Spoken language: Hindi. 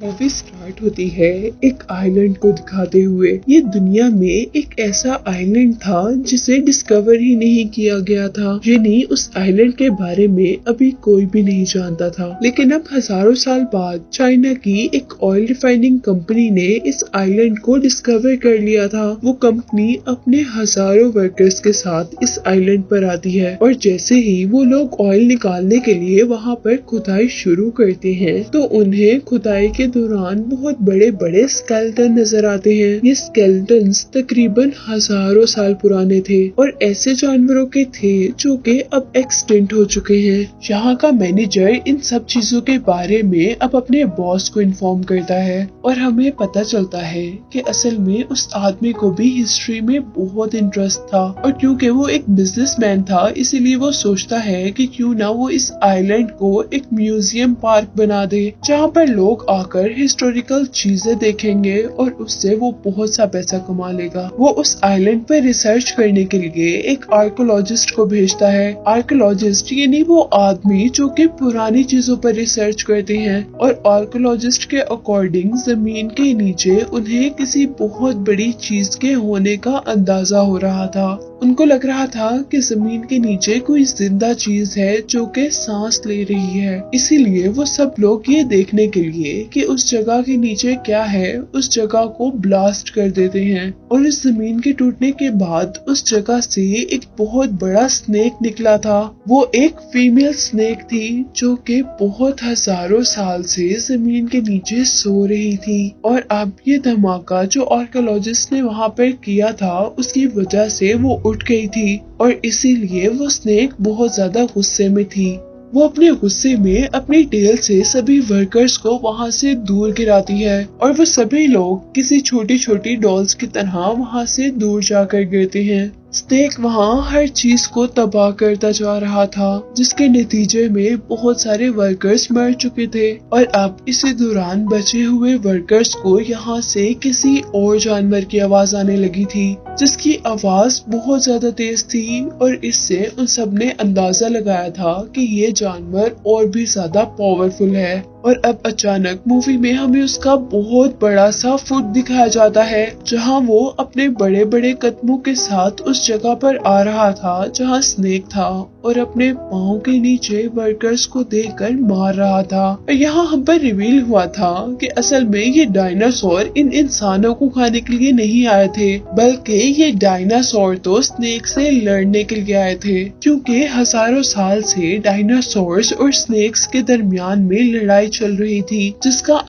मूवी स्टार्ट होती है एक आइलैंड को दिखाते हुए। ये दुनिया में एक ऐसा आइलैंड था जिसे डिस्कवर ही नहीं किया गया था, यानी उस आइलैंड के बारे में अभी कोई भी नहीं जानता था। लेकिन अब हजारों साल बाद चाइना की एक ऑयल रिफाइनिंग कंपनी ने इस आइलैंड को डिस्कवर कर लिया था। वो कंपनी अपने हजारों वर्कर्स के साथ इस आइलैंड पर आती है और जैसे ही वो लोग ऑयल निकालने के लिए वहाँ पर खुदाई शुरू करते हैं तो उन्हें खुदाई के दौरान बहुत बड़े बड़े स्केलेटन नजर आते हैं। ये स्केलेटन्स तकरीबन हजारों साल पुराने थे और ऐसे जानवरों के थे जो कि अब एक्सटिंक्ट हो चुके हैं। यहाँ का मैनेजर इन सब चीजों के बारे में अब अपने बॉस को इन्फॉर्म करता है और हमें पता चलता है कि असल में उस आदमी को भी हिस्ट्री में बहुत इंटरेस्ट था और क्योंकि वो एक बिजनेसमैन था इसीलिए वो सोचता है कि क्यों ना वो इस आइलैंड को एक म्यूजियम पार्क बना दे जहाँ पर लोग आकर हिस्टोरिकल चीजें देखेंगे और उससे वो बहुत सा पैसा कमा लेगा। वो उस आइलैंड पर रिसर्च करने के लिए एक आर्कियोलॉजिस्ट को भेजता है। आर्कियोलॉजिस्ट यानी वो आदमी जो कि पुरानी चीजों पर रिसर्च करते हैं और आर्कियोलॉजिस्ट के अकॉर्डिंग जमीन के नीचे उन्हें किसी बहुत बड़ी चीज के होने का अंदाजा हो रहा था। उनको लग रहा था कि जमीन के नीचे कोई जिंदा चीज है जो कि सांस ले रही है। इसीलिए वो सब लोग ये देखने के लिए कि उस जगह के नीचे क्या है उस जगह को ब्लास्ट कर देते हैं और इस जमीन के टूटने के बाद उस जगह से एक बहुत बड़ा स्नेक निकला था। वो एक फीमेल स्नेक थी जो कि बहुत हजारों साल से जमीन के नीचे सो रही थी और अब ये धमाका जो आर्कियोलॉजिस्ट ने वहाँ पर किया था उसकी वजह से वो उठ गई थी और इसीलिए वो स्नेक बहुत ज्यादा गुस्से में थी। वो अपने गुस्से में अपनी टेल से सभी वर्कर्स को वहाँ से दूर गिराती है और वो सभी लोग किसी छोटी छोटी डॉल्स की तरह वहाँ से दूर जाकर गिरते हैं। स्नेक वहाँ हर चीज को तबाह करता जा रहा था जिसके नतीजे में बहुत सारे वर्कर्स मर चुके थे और अब इसी दौरान बचे हुए वर्कर्स को यहाँ से किसी और जानवर की आवाज आने लगी थी जिसकी आवाज बहुत ज्यादा तेज थी और इससे उन सब ने अंदाजा लगाया था कि ये जानवर और भी ज्यादा पावरफुल है। और अब अचानक मूवी में हमें उसका बहुत बड़ा सा फुट दिखाया जाता है जहां वो अपने बड़े बड़े कदमों के साथ उस जगह पर आ रहा था जहां स्नेक था और अपने पाँव के नीचे वर्कर्स को देखकर मार रहा था। और यहाँ हम पर रिवील हुआ था कि असल में ये डायनासोर इन इंसानों को खाने के लिए नहीं आए थे बल्कि ये डायनासोर तो स्नेक से लड़ने के लिए आए थे क्योंकि हजारों साल से डायनासोर्स और स्नेक्स के दरमियान में लड़ाई चल रही थी जिसका